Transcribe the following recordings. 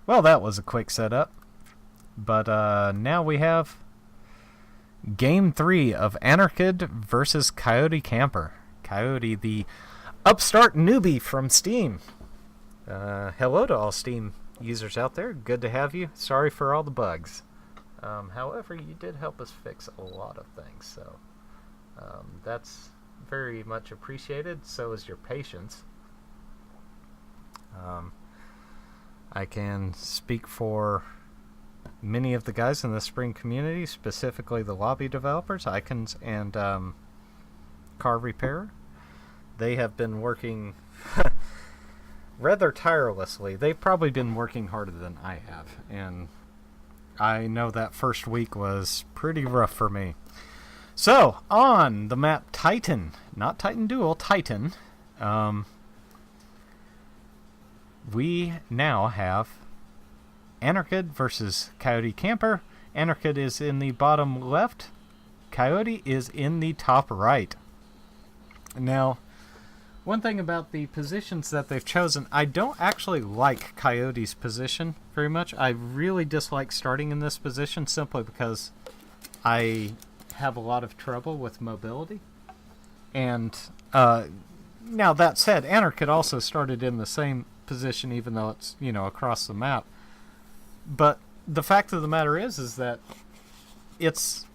Well, that was a quick setup. But now we have Game 3 of Anarchid versus KoyoteKamper. Coyote, the upstart newbie from Steam. Hello to all Steam users out there. Good to have you. Sorry for all the bugs. However, you did help us fix a lot of things, so that's very much appreciated. So is your patience. I can speak for many of the guys in the Spring community, specifically the lobby developers, Icons, and Car Repair. They have been working rather tirelessly. They've probably been working harder than I have, and I know that first week was pretty rough for me. So, on the map Titan, not Titan Duel, Titan, we now have Anarchid versus KoyoteKamper. Anarchid is in the bottom left. Coyote is in the top right. Now, one thing about the positions that they've chosen, I don't actually like Coyote's position very much. I really dislike starting in this position simply because I have a lot of trouble with mobility. And now that said, Anarchid also started in the same position even though it's, across the map. But the fact of the matter is that it's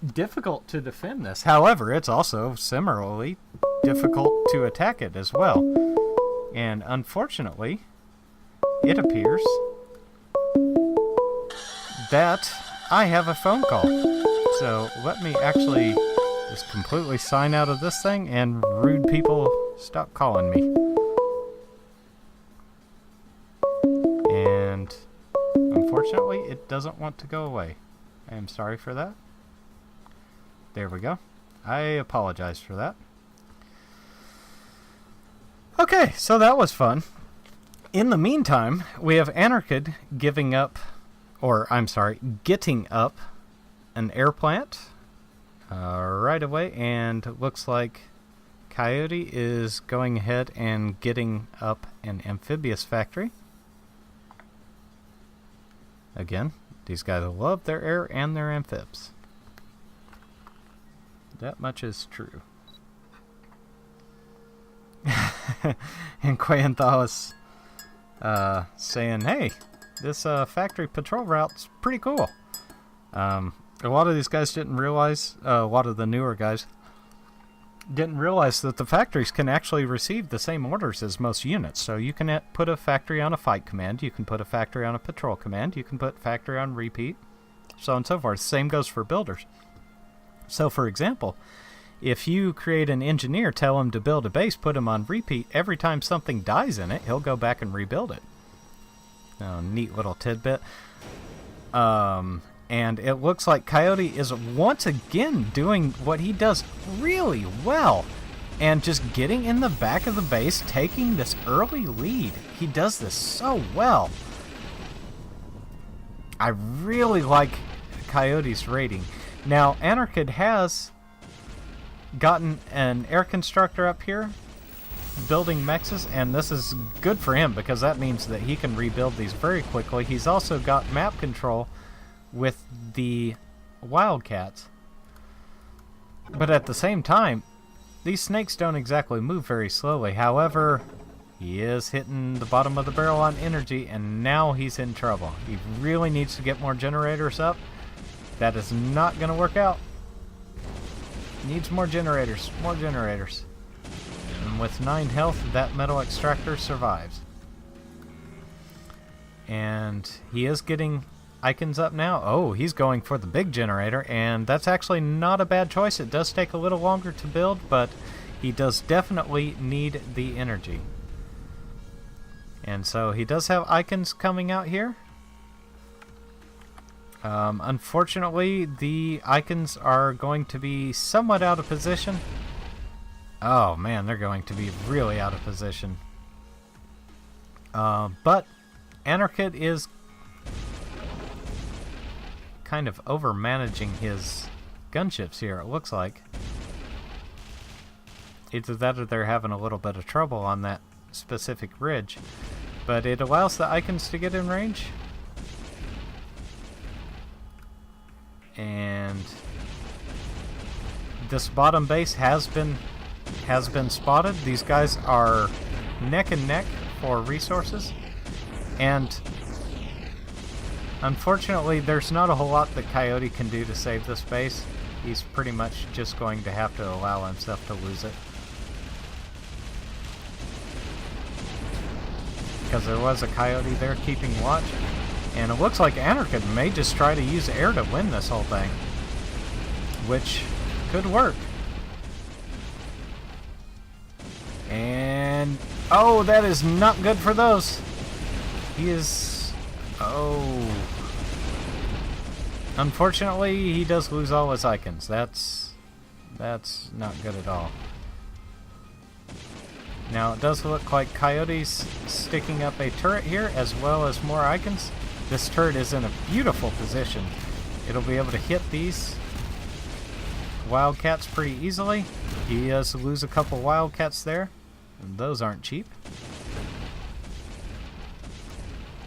difficult to defend this. However, it's also similarly difficult to attack it as well. And unfortunately, it appears that I have a phone call. So let me actually just completely sign out of this thing and rude people stop calling me. And unfortunately, it doesn't want to go away. I am sorry for that. There we go. I apologize for that. Okay, so that was fun. In the meantime, we have Anarchid getting up an air plant right away, and looks like Coyote is going ahead and getting up an amphibious factory. Again, these guys love their air and their amphibs. That much is true. And Quayanthalis saying, hey, this factory patrol route's pretty cool. A lot of these guys didn't realize, a lot of the newer guys didn't realize that the factories can actually receive the same orders as most units. So you can put a factory on a fight command, you can put a factory on a patrol command, you can put factory on repeat, so on and so forth. Same goes for builders. So for example, if you create an engineer, tell him to build a base, put him on repeat, every time something dies in it, he'll go back and rebuild it. Oh, neat little tidbit. And it looks like Coyote is once again doing what he does really well, and just getting in the back of the base, taking this early lead. He does this so well. I really like Coyote's rating. Now, Anarchid has gotten an air constructor up here building mexes, and this is good for him because that means that he can rebuild these very quickly. He's also got map control with the Wildcats. But at the same time, these snakes don't exactly move very slowly. However, he is hitting the bottom of the barrel on energy, and now he's in trouble. He really needs to get more generators up. That is not going to work out. Needs more generators. More generators. And with 9 health, that metal extractor survives. And he is getting Icons up now. Oh, he's going for the big generator, and that's actually not a bad choice. It does take a little longer to build, but he does definitely need the energy. And so he does have Icons coming out here. Unfortunately, the Icons are going to be somewhat out of position. Oh man, they're going to be really out of position. But Anarchid is kind of over-managing his gunships here, it looks like. Either that or they're having a little bit of trouble on that specific ridge. but it allows the icons to get in range. And this bottom base has been spotted. These guys are neck and neck for resources, and unfortunately there's not a whole lot that Coyote can do to save this base. He's pretty much just going to have to allow himself to lose it, because there was a Coyote there keeping watch. And it looks like Anarchid may just try to use air to win this whole thing, which could work. And oh, that is not good for those. He is... oh. Unfortunately, he does lose all his icons. That's not good at all. Now, it does look like Coyote's sticking up a turret here, as well as more icons. This turret is in a beautiful position. It'll be able to hit these Wildcats pretty easily. He does lose a couple Wildcats there, and those aren't cheap.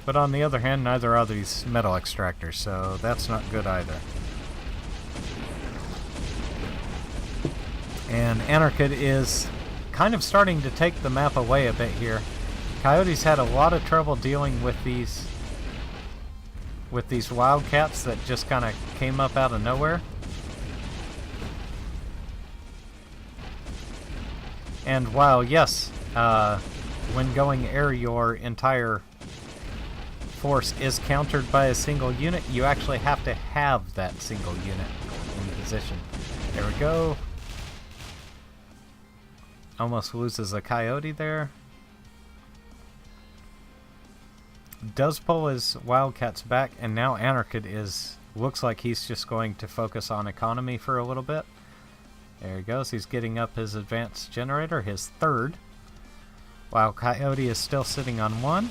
But on the other hand, neither are these metal extractors, so that's not good either. And Anarchid is kind of starting to take the map away a bit here. Coyote's had a lot of trouble dealing with these Wildcats that just kind of came up out of nowhere. And while, yes, when going air, your entire force is countered by a single unit, you actually have to have that single unit in position. There we go. Almost loses a Coyote there. Does pull his Wildcats back, and now Anarchid looks like he's just going to focus on economy for a little bit. There he goes. He's getting up his advanced generator, his third, while Coyote is still sitting on 1.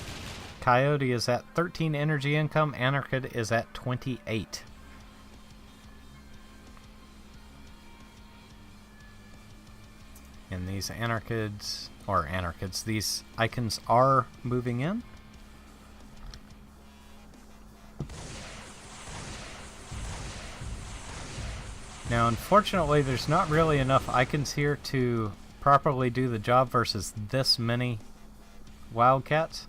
Coyote is at 13 energy income. Anarchid is at 28. And these these icons are moving in. Now, unfortunately, there's not really enough icons here to properly do the job versus this many Wildcats.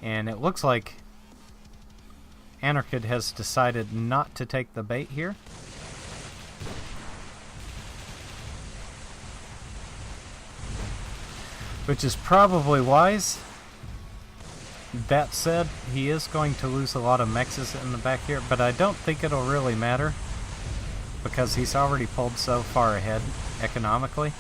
And it looks like Anarchid has decided not to take the bait here. Which is probably wise. That said, he is going to lose a lot of mexes in the back here, but I don't think it'll really matter, because he's already pulled so far ahead economically.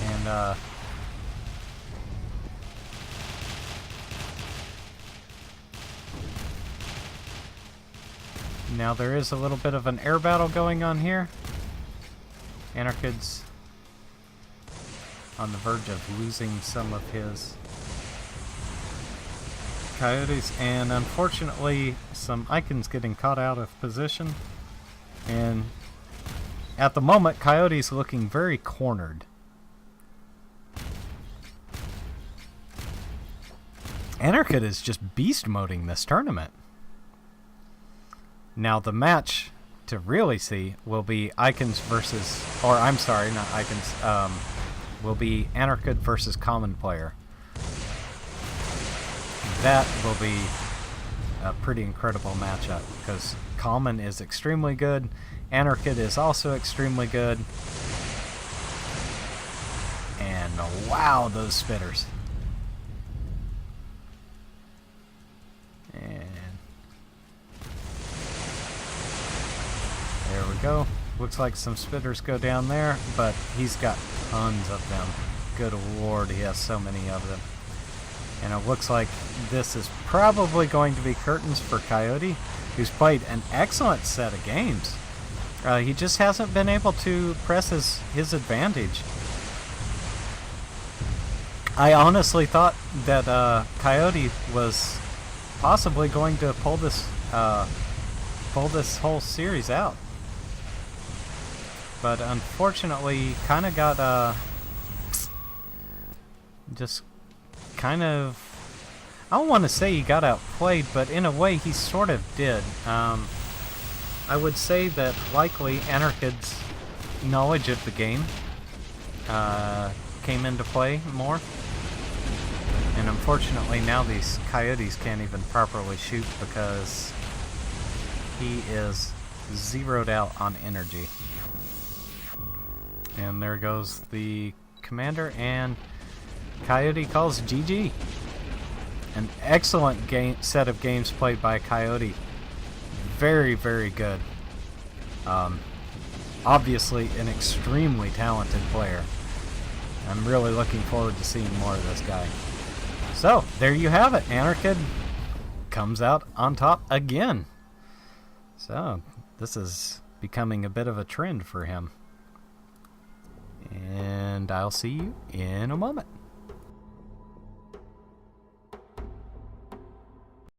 And now there is a little bit of an air battle going on here. Anarchid's on the verge of losing some of his Coyotes, and unfortunately some icons getting caught out of position. And at the moment, Coyote's looking very cornered. Anarchid is just beast moding this tournament. Now the match to really see will be icons versus, or I'm sorry, not icons, will be Anarchid versus common player. That will be a pretty incredible matchup, because common is extremely good, Anarchid is also extremely good, and wow, those spitters. And there we go. Looks like some spitters go down there, but he's got tons of them. Good lord, he has so many of them. And it looks like this is probably going to be curtains for Coyote, who's played an excellent set of games. He just hasn't been able to press his advantage. I honestly thought that Coyote was possibly going to pull this whole series out. But unfortunately, kind of got just kind of, I don't want to say he got outplayed, but in a way he sort of did. I would say that likely Anarchid's knowledge of the game came into play more. And unfortunately now these Coyotes can't even properly shoot because he is zeroed out on energy. And there goes the commander, and Coyote calls GG. An excellent set of games played by Coyote. Very, very good. Obviously an extremely talented player. I'm really looking forward to seeing more of this guy. So, there you have it. Anarchid comes out on top again. So, this is becoming a bit of a trend for him. And I'll see you in a moment.